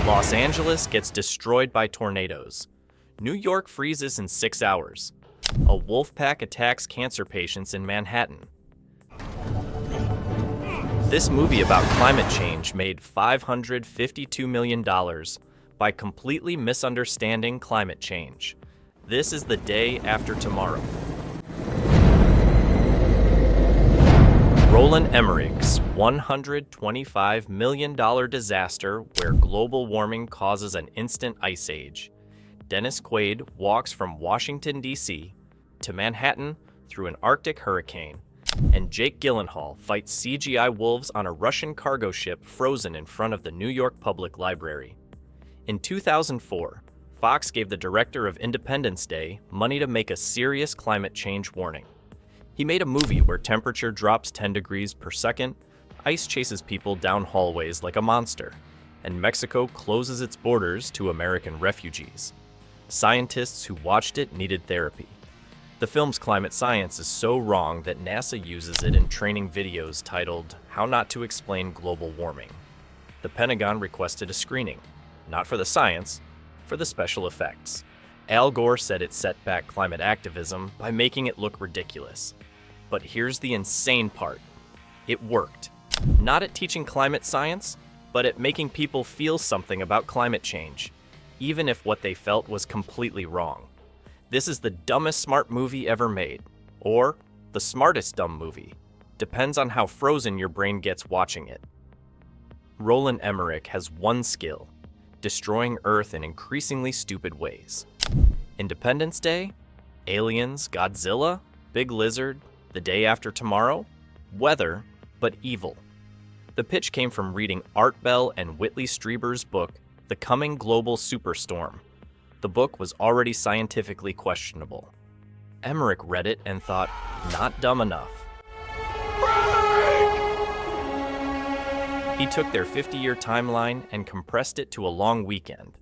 Los Angeles gets destroyed by tornadoes. New York freezes in 6 hours. A wolf pack attacks cancer patients in Manhattan. This movie about climate change made $552 million by completely misunderstanding climate change. This is The Day After Tomorrow. Roland Emmerich's $125 million disaster where global warming causes an instant ice age. Dennis Quaid walks from Washington, D.C. to Manhattan through an Arctic hurricane, and Jake Gyllenhaal fights CGI wolves on a Russian cargo ship frozen in front of the New York Public Library. In 2004, Fox gave the director of Independence Day money to make a serious climate change warning. He made a movie where temperature drops 10 degrees per second, ice chases people down hallways like a monster, and Mexico closes its borders to American refugees. Scientists who watched it needed therapy. The film's climate science is so wrong that NASA uses it in training videos titled "How Not to Explain Global Warming." The Pentagon requested a screening, not for the science, for the special effects. Al Gore said it set back climate activism by making it look ridiculous. But here's the insane part. It worked. Not at teaching climate science, but at making people feel something about climate change, even if what they felt was completely wrong. This is the dumbest smart movie ever made, or the smartest dumb movie. Depends on how frozen your brain gets watching it. Roland Emmerich has one skill: destroying Earth in increasingly stupid ways. Independence Day, Aliens, Godzilla, Big Lizard, The Day After Tomorrow, weather, but evil. The pitch came from reading Art Bell and Whitley Strieber's book, The Coming Global Superstorm. The book was already scientifically questionable. Emmerich read it and thought, not dumb enough. He took their 50-year timeline and compressed it to a long weekend.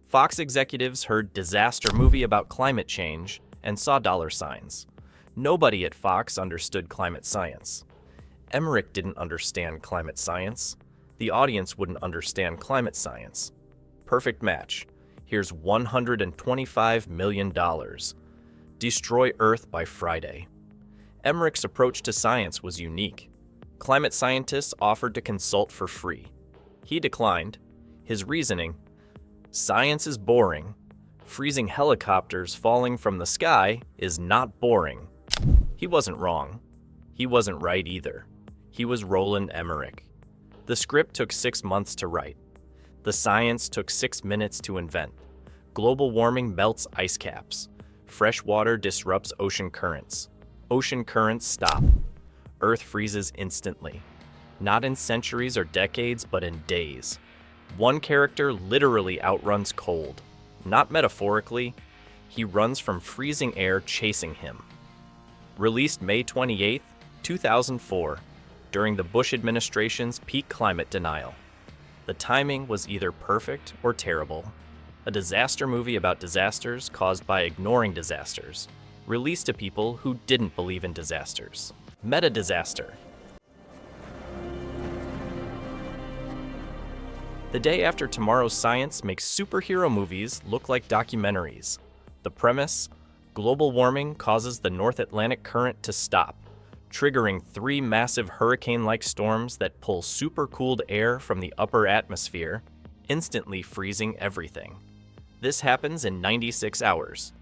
Fox executives heard disaster movie about climate change and saw dollar signs. Nobody at Fox understood climate science. Emmerich didn't understand climate science. The audience wouldn't understand climate science. Perfect match. Here's $125 million. Destroy Earth by Friday. Emmerich's approach to science was unique. Climate scientists offered to consult for free. He declined. His reasoning: science is boring. Freezing helicopters falling from the sky is not boring. He wasn't wrong. He wasn't right either. He was Roland Emmerich. The script took 6 months to write. The science took 6 minutes to invent. Global warming melts ice caps. Fresh water disrupts ocean currents. Ocean currents stop. Earth freezes instantly. Not in centuries or decades, but in days. One character literally outruns cold. Not metaphorically. He runs from freezing air chasing him. Released May 28, 2004, during the Bush administration's peak climate denial. The timing was either perfect or terrible. A disaster movie about disasters caused by ignoring disasters, released to people who didn't believe in disasters. Meta-disaster. The Day After Tomorrow's science makes superhero movies look like documentaries. The premise: global warming causes the North Atlantic current to stop, triggering 3 massive hurricane-like storms that pull supercooled air from the upper atmosphere, instantly freezing everything. This happens in 96 hours.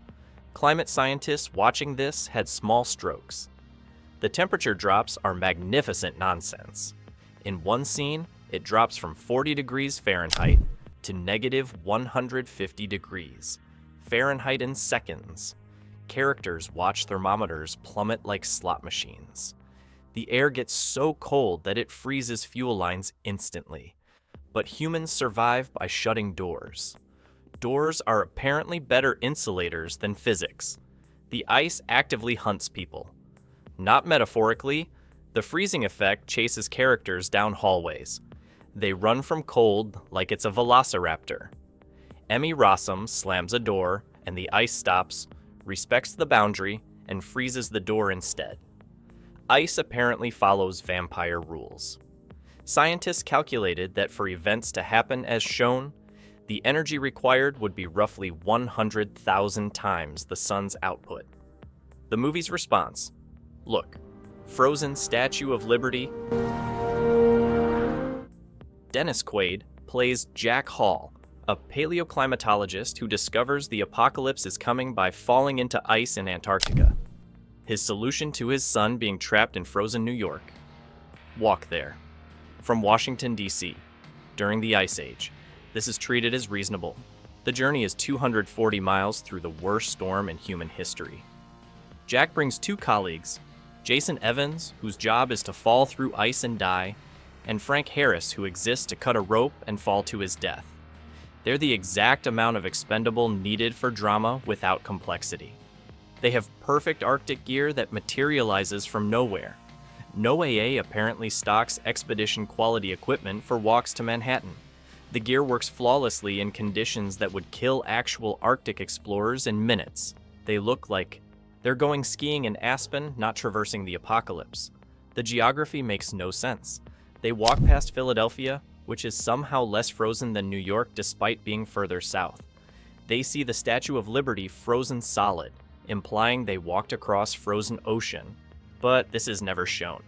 Climate scientists watching this had small strokes. The temperature drops are magnificent nonsense. In one scene, it drops from 40 degrees Fahrenheit to negative 150 degrees Fahrenheit in seconds. Characters watch thermometers plummet like slot machines. The air gets so cold that it freezes fuel lines instantly. But humans survive by shutting doors. Doors are apparently better insulators than physics. The ice actively hunts people. Not metaphorically, the freezing effect chases characters down hallways. They run from cold like it's a velociraptor. Emmy Rossum slams a door and the ice stops, respects the boundary, and freezes the door instead. Ice apparently follows vampire rules. Scientists calculated that for events to happen as shown, The energy required would be roughly 100,000 times the sun's output. The movie's response: look, frozen Statue of Liberty. Dennis Quaid plays Jack Hall, a paleoclimatologist who discovers the apocalypse is coming by falling into ice in Antarctica. His solution to his son being trapped in frozen New York: walk there. From Washington, D.C., during the Ice Age, this is treated as reasonable. The journey is 240 miles through the worst storm in human history. Jack brings two colleagues, Jason Evans, whose job is to fall through ice and die, and Frank Harris, who exists to cut a rope and fall to his death. They're the exact amount of expendable needed for drama without complexity. They have perfect Arctic gear that materializes from nowhere. No AA apparently stocks expedition quality equipment for walks to Manhattan. The gear works flawlessly in conditions that would kill actual Arctic explorers in minutes. They look like they're going skiing in Aspen, not traversing the apocalypse. The geography makes no sense. They walk past Philadelphia, which is somehow less frozen than New York despite being further south. They see the Statue of Liberty frozen solid, implying they walked across frozen ocean, but this is never shown.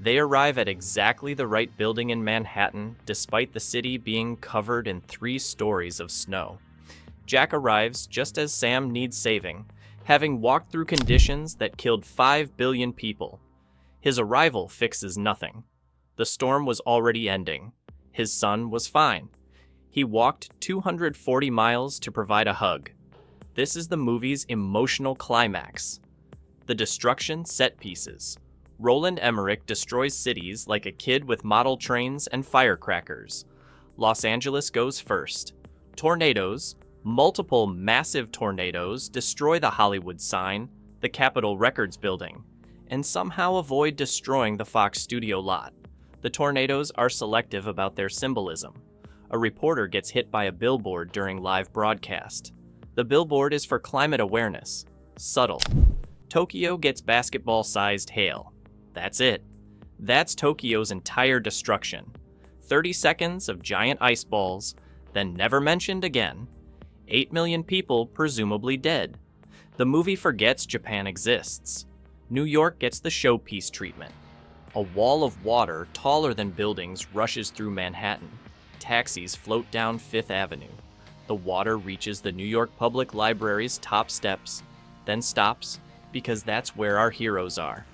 They arrive at exactly the right building in Manhattan, despite the city being covered in 3 stories of snow. Jack arrives just as Sam needs saving, having walked through conditions that killed 5 billion people. His arrival fixes nothing. The storm was already ending. His son was fine. He walked 240 miles to provide a hug. This is the movie's emotional climax. The destruction set pieces. Roland Emmerich destroys cities like a kid with model trains and firecrackers. Los Angeles goes first. Tornadoes, multiple massive tornadoes, destroy the Hollywood sign, the Capitol Records building, and somehow avoid destroying the Fox studio lot. The tornadoes are selective about their symbolism. A reporter gets hit by a billboard during live broadcast. The billboard is for climate awareness. Subtle. Tokyo gets basketball-sized hail. That's it. That's Tokyo's entire destruction. 30 seconds of giant ice balls, then never mentioned again. 8 million people presumably dead. The movie forgets Japan exists. New York gets the showpiece treatment. A wall of water taller than buildings rushes through Manhattan. Taxis float down Fifth Avenue. The water reaches the New York Public Library's top steps, then stops, because that's where our heroes are.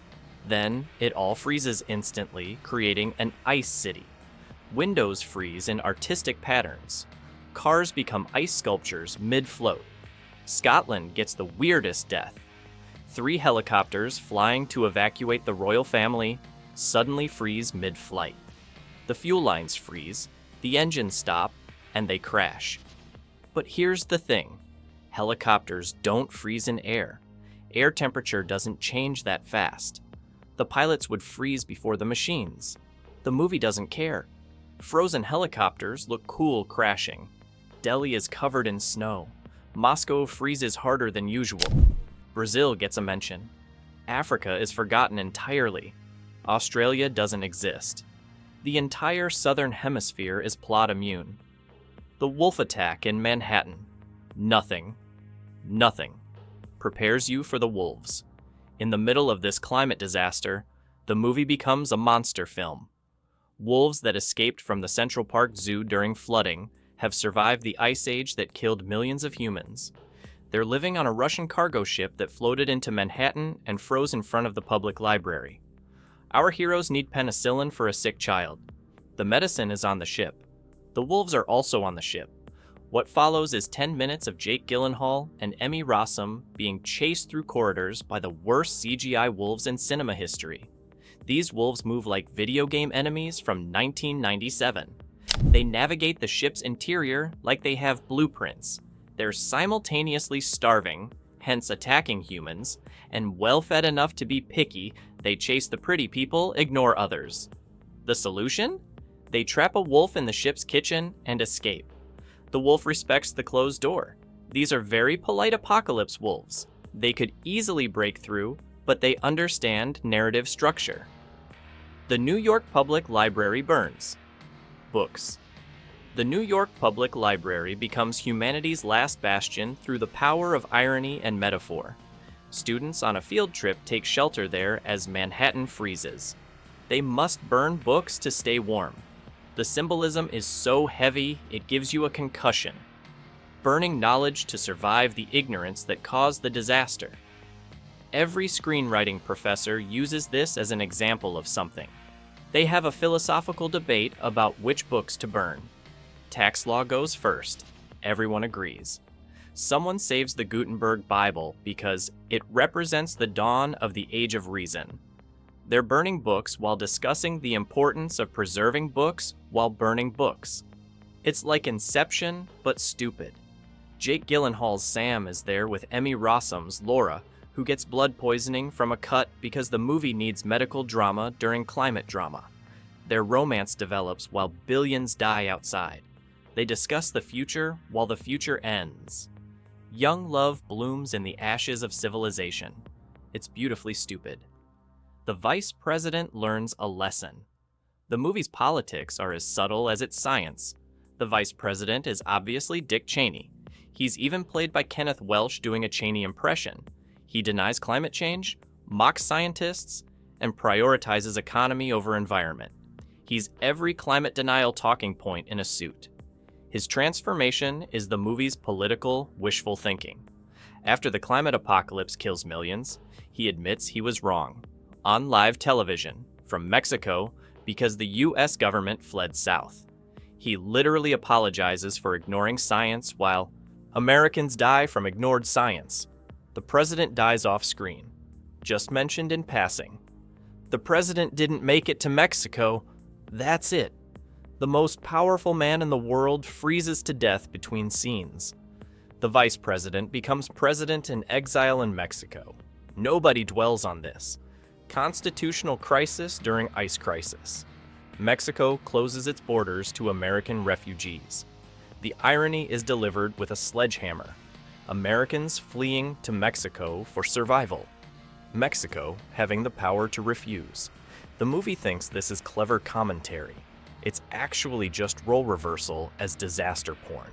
Then it all freezes instantly, creating an ice city. Windows freeze in artistic patterns. Cars become ice sculptures mid-float. Scotland gets the weirdest death. 3 helicopters flying to evacuate the royal family suddenly freeze mid-flight. The fuel lines freeze, the engines stop, and they crash. But here's the thing. Helicopters don't freeze in air. Air temperature doesn't change that fast. The pilots would freeze before the machines. The movie doesn't care. Frozen helicopters look cool crashing. Delhi is covered in snow. Moscow freezes harder than usual. Brazil gets a mention. Africa is forgotten entirely. Australia doesn't exist. The entire southern hemisphere is plot immune. The wolf attack in Manhattan. Nothing prepares you for the wolves. In the middle of this climate disaster, the movie becomes a monster film. Wolves that escaped from the Central Park Zoo during flooding have survived the ice age that killed millions of humans. They're living on a Russian cargo ship that floated into Manhattan and froze in front of the public library. Our heroes need penicillin for a sick child. The medicine is on the ship. The wolves are also on the ship. What follows is 10 minutes of Jake Gyllenhaal and Emmy Rossum being chased through corridors by the worst CGI wolves in cinema history. These wolves move like video game enemies from 1997. They navigate the ship's interior like they have blueprints. They're simultaneously starving, hence attacking humans, and well-fed enough to be picky. They chase the pretty people, ignore others. The solution? They trap a wolf in the ship's kitchen and escape. The wolf respects the closed door. These are very polite apocalypse wolves. They could easily break through, but they understand narrative structure. The New York Public Library burns. Books. The New York Public Library becomes humanity's last bastion through the power of irony and metaphor. Students on a field trip take shelter there as Manhattan freezes. They must burn books to stay warm. The symbolism is so heavy, it gives you a concussion. Burning knowledge to survive the ignorance that caused the disaster. Every screenwriting professor uses this as an example of something. They have a philosophical debate about which books to burn. Tax law goes first. Everyone agrees. Someone saves the Gutenberg Bible because it represents the dawn of the Age of Reason. They're burning books while discussing the importance of preserving books while burning books. It's like Inception, but stupid. Jake Gyllenhaal's Sam is there with Emmy Rossum's Laura, who gets blood poisoning from a cut because the movie needs medical drama during climate drama. Their romance develops while billions die outside. They discuss the future while the future ends. Young love blooms in the ashes of civilization. It's beautifully stupid. The vice president learns a lesson. The movie's politics are as subtle as its science. The vice president is obviously Dick Cheney. He's even played by Kenneth Welsh doing a Cheney impression. He denies climate change, mocks scientists, and prioritizes economy over environment. He's every climate denial talking point in a suit. His transformation is the movie's political wishful thinking. After the climate apocalypse kills millions, he admits he was wrong. On live television, from Mexico, because the US government fled south. He literally apologizes for ignoring science while Americans die from ignored science. The president dies off screen. Just mentioned in passing. The president didn't make it to Mexico. That's it. The most powerful man in the world freezes to death between scenes. The vice president becomes president in exile in Mexico. Nobody dwells on this. Constitutional crisis during ice crisis. Mexico closes its borders to American refugees. The irony is delivered with a sledgehammer. Americans fleeing to Mexico for survival. Mexico having the power to refuse. The movie thinks this is clever commentary. It's actually just role reversal as disaster porn.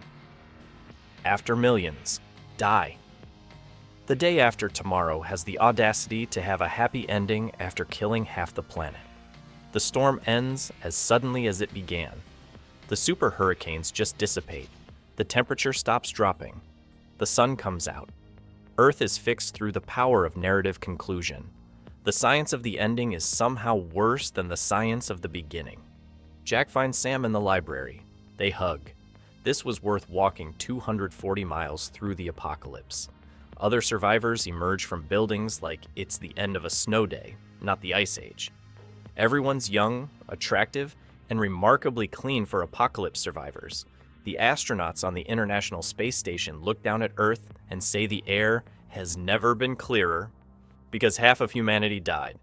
After millions die. The Day After Tomorrow has the audacity to have a happy ending after killing half the planet. The storm ends as suddenly as it began. The super hurricanes just dissipate. The temperature stops dropping. The sun comes out. Earth is fixed through the power of narrative conclusion. The science of the ending is somehow worse than the science of the beginning. Jack finds Sam in the library. They hug. This was worth walking 240 miles through the apocalypse. Other survivors emerge from buildings like it's the end of a snow day, not the Ice Age. Everyone's young, attractive, and remarkably clean for apocalypse survivors. The astronauts on the International Space Station look down at Earth and say the air has never been clearer because half of humanity died.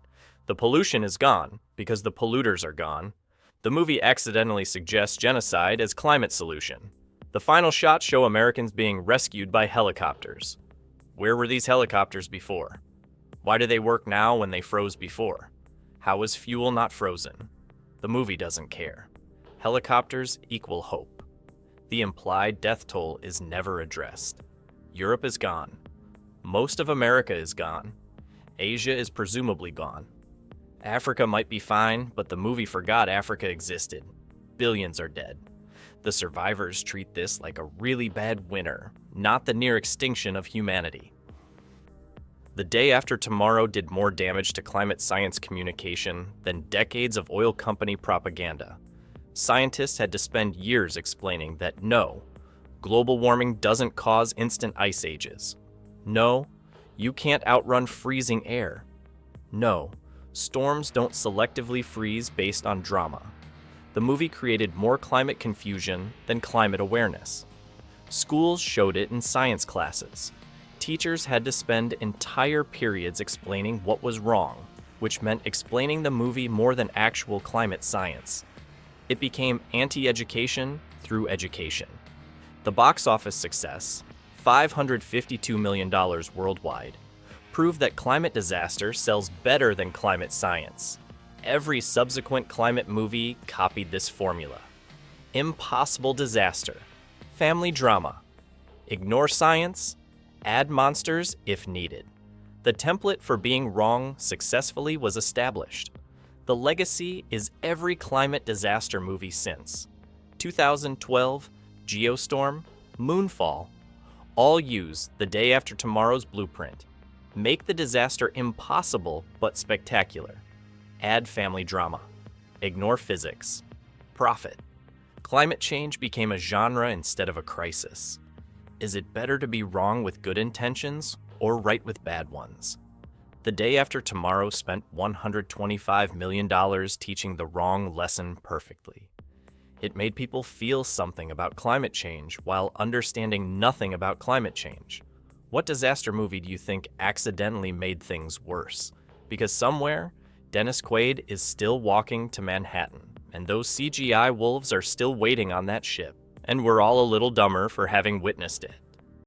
The pollution is gone because the polluters are gone. The movie accidentally suggests genocide as climate solution. The final shots show Americans being rescued by helicopters. Where were these helicopters before? Why do they work now when they froze before? How was fuel not frozen? The movie doesn't care. Helicopters equal hope. The implied death toll is never addressed. Europe is gone. Most of America is gone. Asia is presumably gone. Africa might be fine, but the movie forgot Africa existed. Billions are dead. The survivors treat this like a really bad winter, not the near extinction of humanity. The Day After Tomorrow did more damage to climate science communication than decades of oil company propaganda. Scientists had to spend years explaining that no, global warming doesn't cause instant ice ages. No, you can't outrun freezing air. No, storms don't selectively freeze based on drama. The movie created more climate confusion than climate awareness. Schools showed it in science classes. Teachers had to spend entire periods explaining what was wrong, which meant explaining the movie more than actual climate science. It became anti-education through education. The box office success, $552 million worldwide, proved that climate disaster sells better than climate science. Every subsequent climate movie copied this formula. Impossible disaster. Family drama. Ignore science. Add monsters if needed. The template for being wrong successfully was established. The legacy is every climate disaster movie since. 2012, Geostorm, Moonfall, all use the day after tomorrow's blueprint. Make the disaster impossible but spectacular. Add family drama. Ignore physics. Profit. Climate change became a genre instead of a crisis. Is it better to be wrong with good intentions or right with bad ones? The day after tomorrow spent $125 million teaching the wrong lesson perfectly. It made people feel something about climate change while understanding nothing about climate change. What disaster movie do you think accidentally made things worse? Because somewhere, Dennis Quaid is still walking to Manhattan, and those CGI wolves are still waiting on that ship, and we're all a little dumber for having witnessed it.